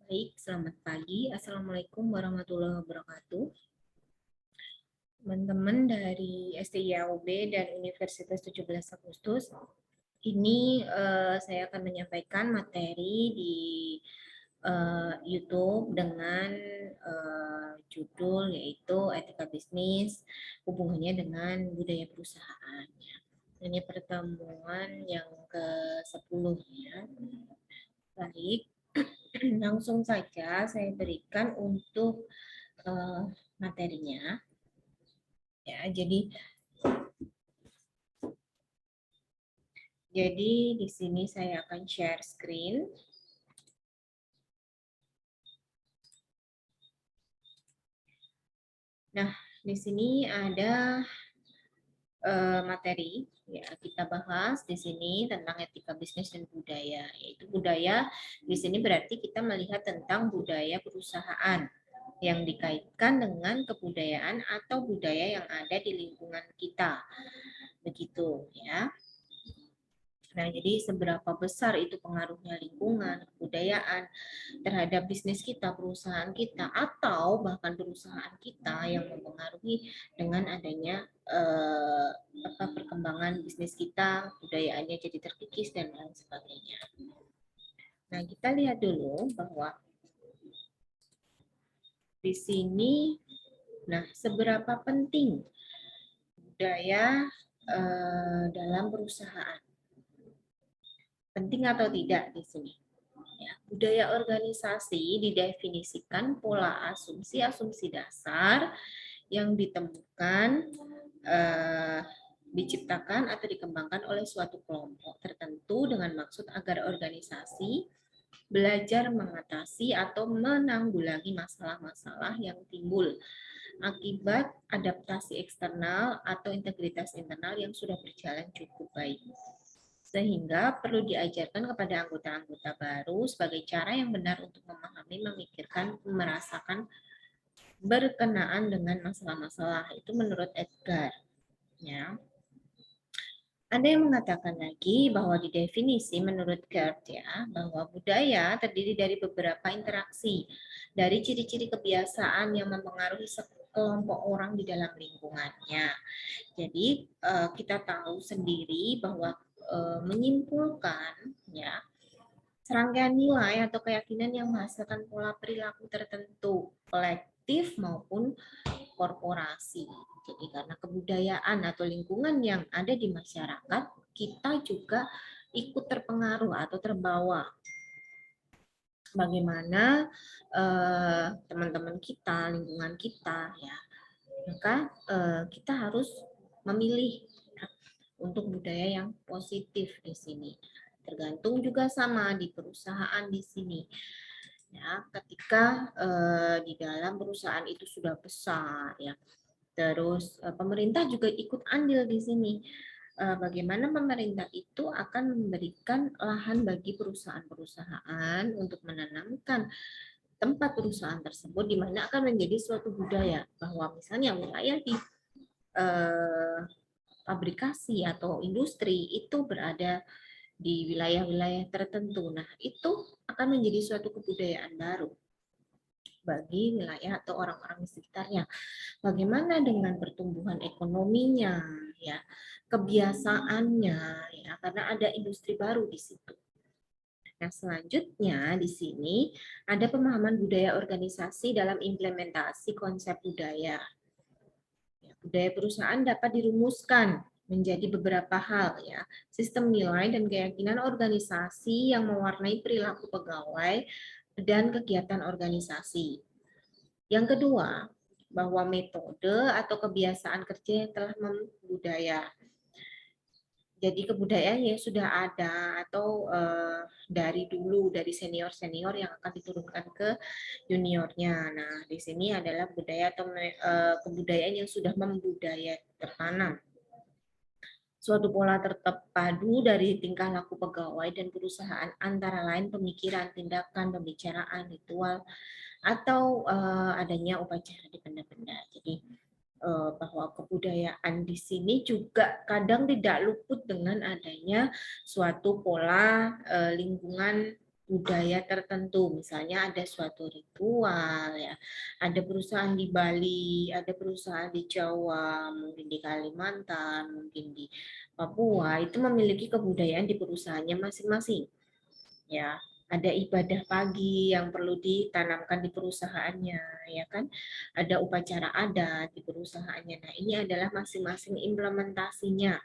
Baik, selamat pagi. Assalamualaikum warahmatullahi wabarakatuh. Teman-teman dari STIAUB dan Universitas 17 Agustus, ini saya akan menyampaikan materi di YouTube dengan judul yaitu Etika Bisnis, hubungannya dengan budaya perusahaan. Ini pertemuan yang ke-10 ya. Baik, langsung saja saya berikan untuk materinya. Ya, jadi di sini saya akan share screen. Nah, di sini ada materi ya, kita bahas di sini tentang etika bisnis dan budaya. Yaitu budaya di sini berarti kita melihat tentang budaya perusahaan yang dikaitkan dengan kebudayaan atau budaya yang ada di lingkungan kita. Begitu ya. Nah, jadi seberapa besar itu pengaruhnya lingkungan, kebudayaan terhadap bisnis kita, perusahaan kita, atau bahkan perusahaan kita yang mempengaruhi dengan adanya perkembangan bisnis kita, budayaannya jadi terkikis dan lain sebagainya. Nah, kita lihat dulu bahwa di sini, nah seberapa penting budaya dalam perusahaan. Penting atau tidak di sini? Ya, budaya organisasi didefinisikan pola asumsi-asumsi dasar yang ditemukan, diciptakan atau dikembangkan oleh suatu kelompok tertentu dengan maksud agar organisasi belajar mengatasi atau menanggulangi masalah-masalah yang timbul akibat adaptasi eksternal atau integritas internal yang sudah berjalan cukup baik. Sehingga perlu diajarkan kepada anggota-anggota baru sebagai cara yang benar untuk memahami, memikirkan, merasakan berkenaan dengan masalah-masalah. Itu menurut Edgar. Ya. Ada yang mengatakan lagi bahwa di definisi menurut Gerd ya, bahwa budaya terdiri dari beberapa interaksi dari ciri-ciri kebiasaan yang mempengaruhi sekelompok orang di dalam lingkungannya. Jadi kita tahu sendiri bahwa menyimpulkan ya serangkaian nilai atau keyakinan yang menghasilkan pola perilaku tertentu kolektif maupun korporasi. Jadi karena kebudayaan atau lingkungan yang ada di masyarakat, kita juga ikut terpengaruh atau terbawa. Bagaimana teman-teman kita, lingkungan kita, ya, maka kita harus memilih untuk budaya yang positif di sini. Tergantung juga sama di perusahaan di sini. Ya, ketika di dalam perusahaan itu sudah besar, ya, terus pemerintah juga ikut andil di sini. Bagaimana pemerintah itu akan memberikan lahan bagi perusahaan-perusahaan untuk menanamkan tempat perusahaan tersebut, di mana akan menjadi suatu budaya bahwa misalnya wilayah di fabrikasi atau industri itu berada di wilayah-wilayah tertentu. Nah, itu akan menjadi suatu kebudayaan baru bagi wilayah atau orang-orang di sekitarnya. Bagaimana dengan pertumbuhan ekonominya, ya, kebiasaannya, ya, karena ada industri baru di situ. Nah, selanjutnya di sini ada pemahaman budaya organisasi dalam implementasi konsep budaya. Ya, budaya perusahaan dapat dirumuskan menjadi beberapa hal ya, sistem nilai dan keyakinan organisasi yang mewarnai perilaku pegawai dan kegiatan organisasi. Yang kedua, bahwa metode atau kebiasaan kerja yang telah membudaya. Jadi kebudayaan yang sudah ada atau dari dulu dari senior-senior yang akan diturunkan ke juniornya. Nah, di sini adalah budaya atau kebudayaan yang sudah membudaya tertanam. Suatu pola terpadu dari tingkah laku pegawai dan perusahaan antara lain pemikiran, tindakan, pembicaraan, ritual, atau adanya upacara di benda-benda. Jadi bahwa kebudayaan di sini juga kadang tidak luput dengan adanya suatu pola lingkungan budaya tertentu, misalnya ada suatu ritual ya, ada perusahaan di Bali, ada perusahaan di Jawa, mungkin di Kalimantan, mungkin di Papua, itu memiliki kebudayaan di perusahaannya masing-masing ya. Ada ibadah pagi yang perlu ditanamkan di perusahaannya, ya kan? Ada upacara adat di perusahaannya. Nah, ini adalah masing-masing implementasinya,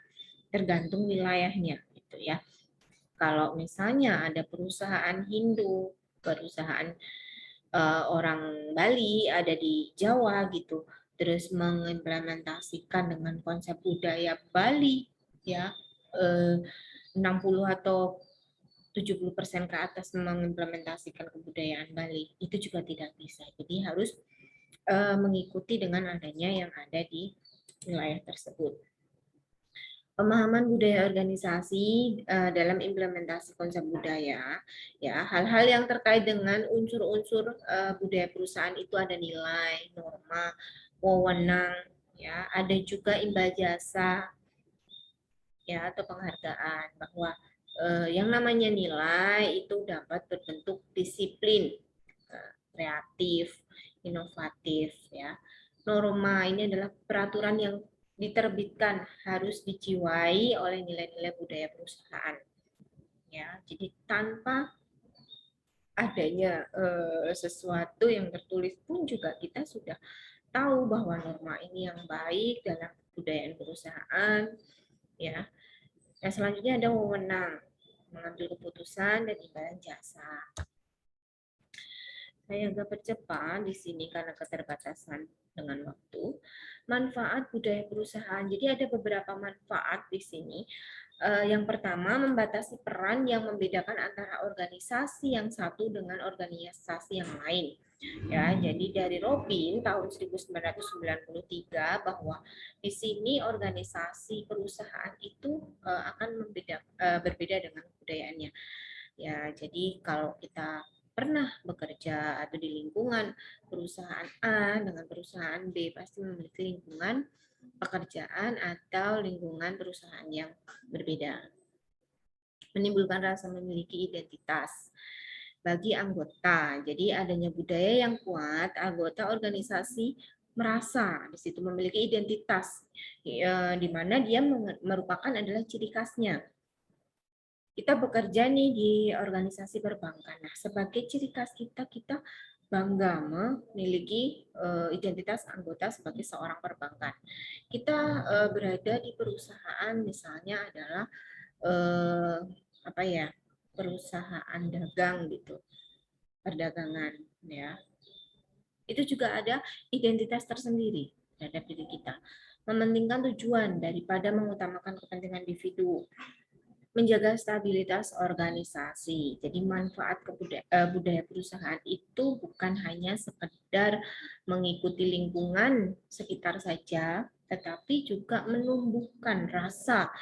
tergantung wilayahnya, gitu ya. Kalau misalnya ada perusahaan Hindu, perusahaan orang Bali ada di Jawa gitu, terus mengimplementasikan dengan konsep budaya Bali ya, 60 atau 70% ke atas mengimplementasikan kebudayaan Bali, itu juga tidak bisa. Jadi harus mengikuti dengan adanya yang ada di wilayah tersebut. Pemahaman budaya organisasi dalam implementasi konsep budaya, ya hal-hal yang terkait dengan unsur-unsur budaya perusahaan itu ada nilai, norma, wewenang, ya ada juga imbal jasa, ya atau penghargaan bahwa yang namanya nilai itu dapat berbentuk disiplin, kreatif, inovatif, ya. Norma ini adalah peraturan yang diterbitkan harus dijiwai oleh nilai-nilai budaya perusahaan. Ya, jadi tanpa adanya sesuatu yang tertulis pun juga kita sudah tahu bahwa norma ini yang baik dalam kebudayaan perusahaan. Ya, yang selanjutnya ada wewenang mengambil keputusan dan imbalan jasa. Saya agak percepat di sini karena keterbatasan dengan waktu. Manfaat budaya perusahaan. Jadi ada beberapa manfaat di sini. Yang pertama, membatasi peran yang membedakan antara organisasi yang satu dengan organisasi yang lain. Ya, jadi dari Robin tahun 1993 bahwa di sini organisasi perusahaan itu akan berbeda dengan kebudayaannya. Ya, jadi kalau kita pernah bekerja atau di lingkungan perusahaan A dengan perusahaan B pasti memiliki lingkungan pekerjaan atau lingkungan perusahaan yang berbeda. Menimbulkan rasa memiliki identitas bagi anggota. Jadi adanya budaya yang kuat, anggota organisasi merasa di situ memiliki identitas, di mana dia merupakan adalah ciri khasnya. Kita bekerja nih di organisasi perbankan. Nah, sebagai ciri khas kita, kita bangga memiliki identitas anggota sebagai seorang perbankan. Kita berada di perusahaan misalnya adalah apa ya, perusahaan dagang gitu, perdagangan ya. Itu juga ada identitas tersendiri terhadap diri kita. Mementingkan tujuan daripada mengutamakan kepentingan individu, menjaga stabilitas organisasi. Jadi manfaat budaya perusahaan itu bukan hanya sekedar mengikuti lingkungan sekitar saja, tetapi juga menumbuhkan rasa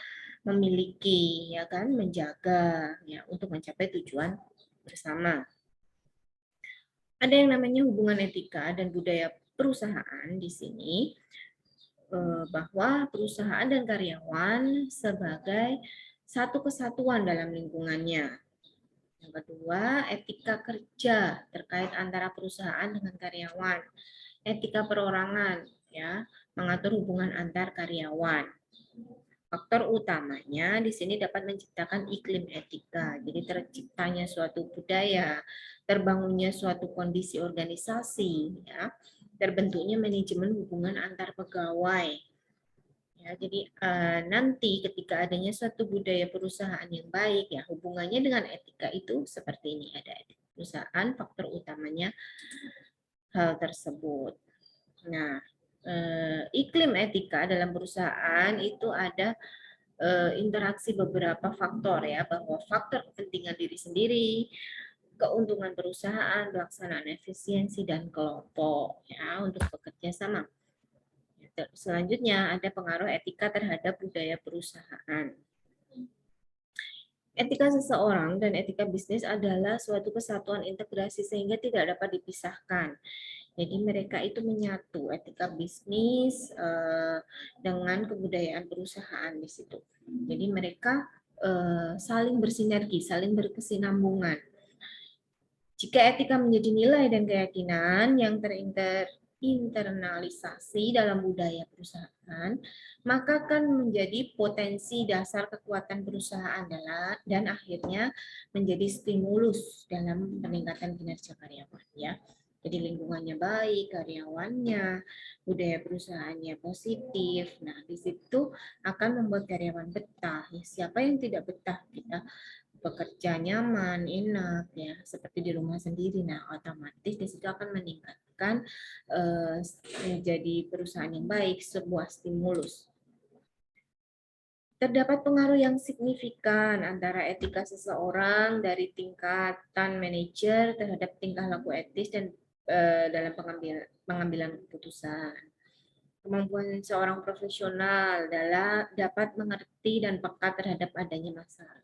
memiliki, ya kan, menjaga ya untuk mencapai tujuan bersama. Ada yang namanya hubungan etika dan budaya perusahaan di sini, bahwa perusahaan dan karyawan sebagai satu kesatuan dalam lingkungannya. Yang kedua, etika kerja terkait antara perusahaan dengan karyawan. Etika perorangan, ya, mengatur hubungan antar karyawan. Faktor utamanya di sini dapat menciptakan iklim etika. Jadi terciptanya suatu budaya, terbangunnya suatu kondisi organisasi, ya, terbentuknya manajemen hubungan antar pegawai. Ya, jadi nanti ketika adanya suatu budaya perusahaan yang baik, ya hubungannya dengan etika itu seperti ini, ada etika perusahaan, faktor utamanya hal tersebut. Nah, iklim etika dalam perusahaan itu ada interaksi beberapa faktor ya, bahwa faktor kepentingan diri sendiri, keuntungan perusahaan, pelaksanaan efisiensi dan kelompok ya untuk bekerja sama. Selanjutnya ada pengaruh etika terhadap budaya perusahaan. Etika seseorang dan etika bisnis adalah suatu kesatuan integrasi sehingga tidak dapat dipisahkan. Jadi mereka itu menyatu etika bisnis dengan kebudayaan perusahaan di situ. Jadi mereka saling bersinergi, saling berkesinambungan. Jika etika menjadi nilai dan keyakinan yang terinternalisasi dalam budaya perusahaan, maka akan menjadi potensi dasar kekuatan perusahaan dan akhirnya menjadi stimulus dalam peningkatan kinerja karyawan, ya. Jadi lingkungannya baik, karyawannya, budaya perusahaannya positif. Nah, di situ akan membuat karyawan betah. Ya, siapa yang tidak betah? Kita bekerja nyaman, enak, ya, seperti di rumah sendiri. Nah, otomatis di situ akan meningkatkan menjadi perusahaan yang baik, sebuah stimulus. Terdapat pengaruh yang signifikan antara etika seseorang dari tingkatan manajer terhadap tingkah laku etis dan dalam pengambilan keputusan. Kemampuan seorang profesional dapat mengerti dan peka terhadap adanya masalah.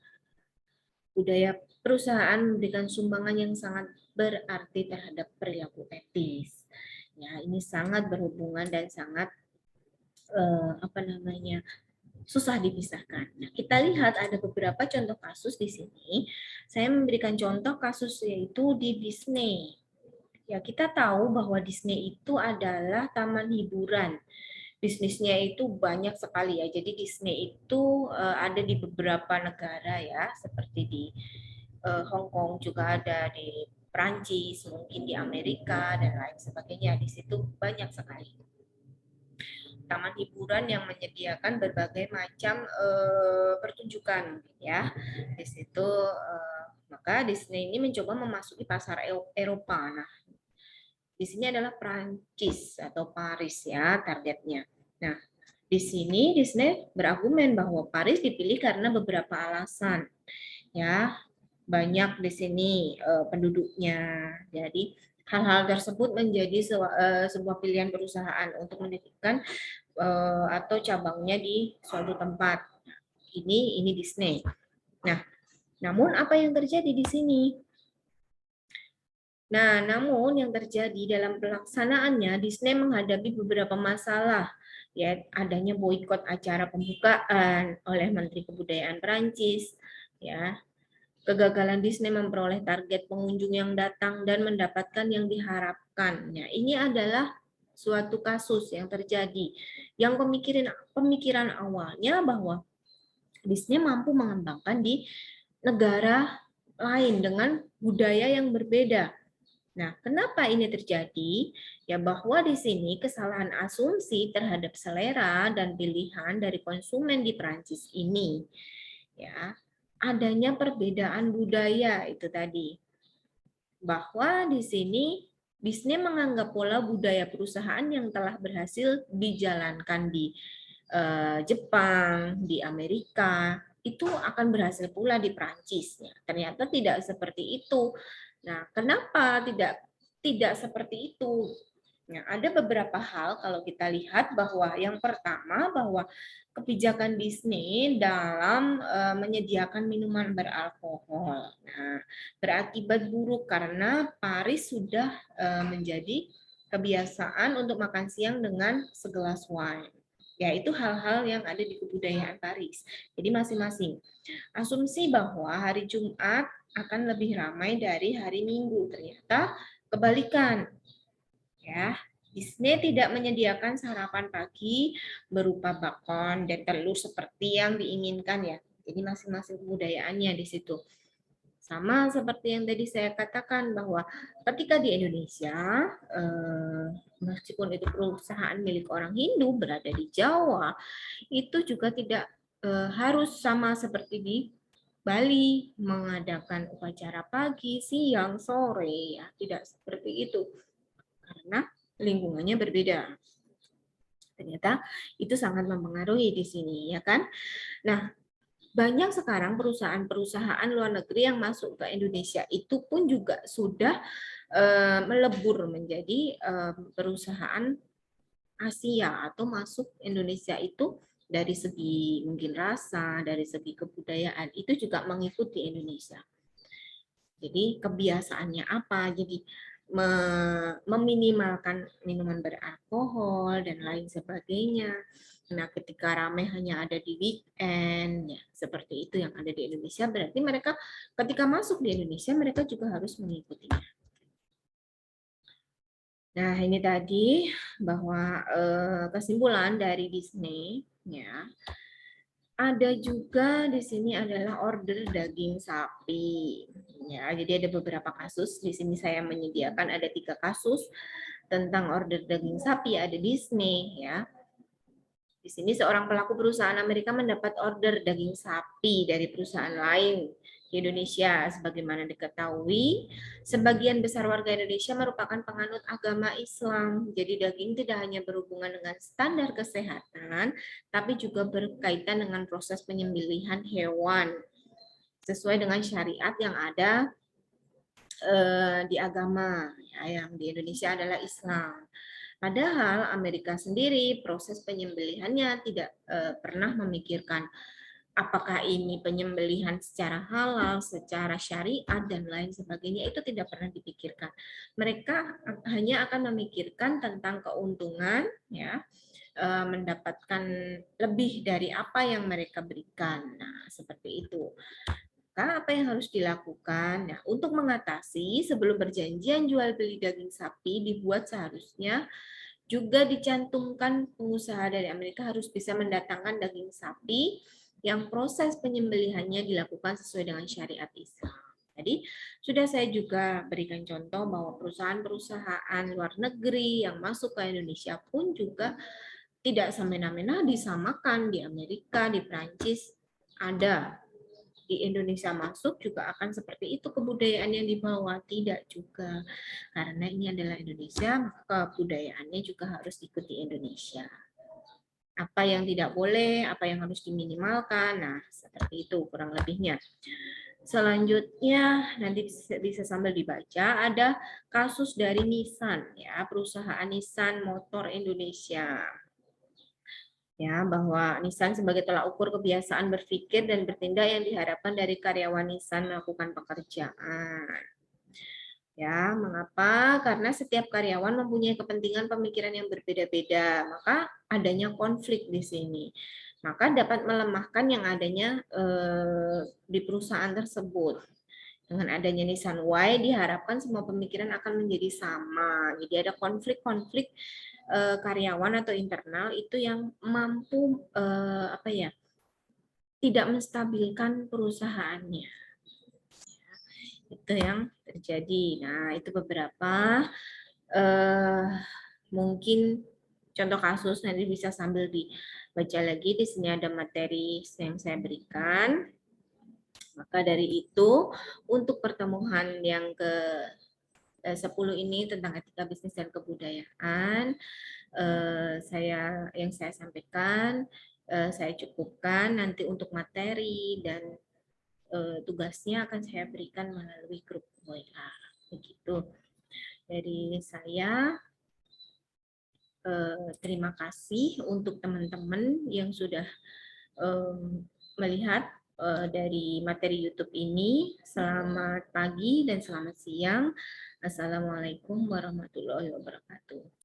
Budaya perusahaan memberikan sumbangan yang sangat berarti terhadap perilaku etis. Ya, ini sangat berhubungan dan sangat susah dipisahkan. Nah, kita lihat ada beberapa contoh kasus di sini. Saya memberikan contoh kasus yaitu di Disney. Ya, kita tahu bahwa Disney itu adalah taman hiburan. Bisnisnya itu banyak sekali, ya. Jadi Disney itu ada di beberapa negara, ya, seperti di Hong Kong juga ada, di Prancis, mungkin di Amerika dan lain sebagainya. Di situ banyak sekali taman hiburan yang menyediakan berbagai macam pertunjukan, ya. Di situ maka Disney ini mencoba memasuki pasar Eropa. Nah, di sini adalah Prancis atau Paris, ya, targetnya. Nah, di sini Disney berargumen bahwa Paris dipilih karena beberapa alasan, ya. Banyak di sini penduduknya. Jadi hal-hal tersebut menjadi sebuah pilihan perusahaan untuk mendirikan atau cabangnya di suatu tempat. Ini Disney. Nah, namun apa yang terjadi di sini? Nah, namun yang terjadi dalam pelaksanaannya, Disney menghadapi beberapa masalah, ya, adanya boikot acara pembukaan oleh Menteri Kebudayaan Prancis, ya, kegagalan Disney memperoleh target pengunjung yang datang dan mendapatkan yang diharapkan. Nah, ini adalah suatu kasus yang terjadi, yang pemikiran awalnya bahwa Disney mampu mengembangkan di negara lain dengan budaya yang berbeda. Nah, kenapa ini terjadi? Ya, bahwa di sini kesalahan asumsi terhadap selera dan pilihan dari konsumen di Prancis ini, ya, adanya perbedaan budaya itu tadi. Bahwa di sini Disney menganggap pola budaya perusahaan yang telah berhasil dijalankan di Jepang, di Amerika, itu akan berhasil pula di Prancis. Ternyata tidak seperti itu. Nah, kenapa tidak seperti itu? Nah, ada beberapa hal kalau kita lihat bahwa yang pertama bahwa kebijakan Disney dalam menyediakan minuman beralkohol. Nah, berakibat buruk karena Paris sudah menjadi kebiasaan untuk makan siang dengan segelas wine. Ya, itu hal-hal yang ada di kebudayaan Paris. Jadi masing-masing. Asumsi bahwa hari Jumat akan lebih ramai dari hari Minggu. Ternyata kebalikan. Ya, Disney tidak menyediakan sarapan pagi berupa bakwan dan telur seperti yang diinginkan, ya. Jadi masing-masing kebudayaannya di situ. Sama seperti yang tadi saya katakan bahwa ketika di Indonesia, meskipun itu perusahaan milik orang Hindu berada di Jawa, itu juga tidak harus sama seperti di Bali mengadakan upacara pagi, siang, sore, ya, tidak seperti itu karena lingkungannya berbeda. Ternyata itu sangat mempengaruhi di sini, ya kan? Nah, banyak sekarang perusahaan-perusahaan luar negeri yang masuk ke Indonesia itu pun juga sudah melebur menjadi perusahaan Asia atau masuk Indonesia itu dari segi mungkin rasa, dari segi kebudayaan itu juga mengikuti Indonesia. Jadi kebiasaannya apa? Jadi meminimalkan minuman beralkohol dan lain sebagainya. Nah, ketika ramai hanya ada di weekend, ya, seperti itu yang ada di Indonesia, berarti mereka ketika masuk di Indonesia, mereka juga harus mengikutinya. Nah, ini tadi bahwa kesimpulan dari Disney ya. Ada juga di sini adalah order daging sapi. Ya, jadi ada beberapa kasus. Di sini saya menyediakan ada 3 kasus tentang order daging sapi ada Disney ya. Di sini seorang pelaku perusahaan Amerika mendapat order daging sapi dari perusahaan lain di Indonesia. Sebagaimana diketahui, sebagian besar warga Indonesia merupakan penganut agama Islam. Jadi daging tidak hanya berhubungan dengan standar kesehatan, tapi juga berkaitan dengan proses penyembelihan hewan sesuai dengan syariat yang ada di agama ya, yang di Indonesia adalah Islam. Padahal Amerika sendiri proses penyembelihannya tidak pernah memikirkan apakah ini penyembelihan secara halal, secara syariat dan lain sebagainya, itu tidak pernah dipikirkan. Mereka hanya akan memikirkan tentang keuntungan ya, mendapatkan lebih dari apa yang mereka berikan. Nah, seperti itu. Apa yang harus dilakukan? Nah, untuk mengatasi sebelum perjanjian jual beli daging sapi dibuat seharusnya juga dicantumkan pengusaha dari Amerika harus bisa mendatangkan daging sapi yang proses penyembelihannya dilakukan sesuai dengan syariat Islam. Jadi sudah saya juga berikan contoh bahwa perusahaan-perusahaan luar negeri yang masuk ke Indonesia pun juga tidak semena-mena disamakan di Amerika, di Prancis ada, di Indonesia masuk juga akan seperti itu kebudayaan yang dibawa, tidak juga. Karena ini adalah Indonesia, maka kebudayaannya juga harus ikuti Indonesia. Apa yang tidak boleh, apa yang harus diminimalkan, nah seperti itu kurang lebihnya. Selanjutnya nanti bisa sambil dibaca ada kasus dari Nissan ya, perusahaan Nissan Motor Indonesia ya, bahwa Nissan sebagai tolak ukur kebiasaan berpikir dan bertindak yang diharapkan dari karyawan Nissan melakukan pekerjaan. Ya, mengapa? Karena setiap karyawan mempunyai kepentingan pemikiran yang berbeda-beda, maka adanya konflik di sini. Maka dapat melemahkan yang adanya di perusahaan tersebut. Dengan adanya Nissan Y diharapkan semua pemikiran akan menjadi sama. Jadi ada konflik-konflik karyawan atau internal itu yang mampu apa ya, tidak menstabilkan perusahaannya. Itu yang terjadi. Nah, itu beberapa mungkin contoh kasus, nanti bisa sambil dibaca lagi. Di sini ada materi yang saya berikan. Maka dari itu, untuk pertemuan yang ke 10 ini tentang etika bisnis dan kebudayaan, yang saya sampaikan, saya cukupkan. Nanti untuk materi dan tugasnya akan saya berikan melalui grup WA. Begitu. Dari saya, terima kasih untuk teman-teman yang sudah melihat dari materi YouTube ini. Selamat pagi dan selamat siang. Assalamualaikum warahmatullahi wabarakatuh.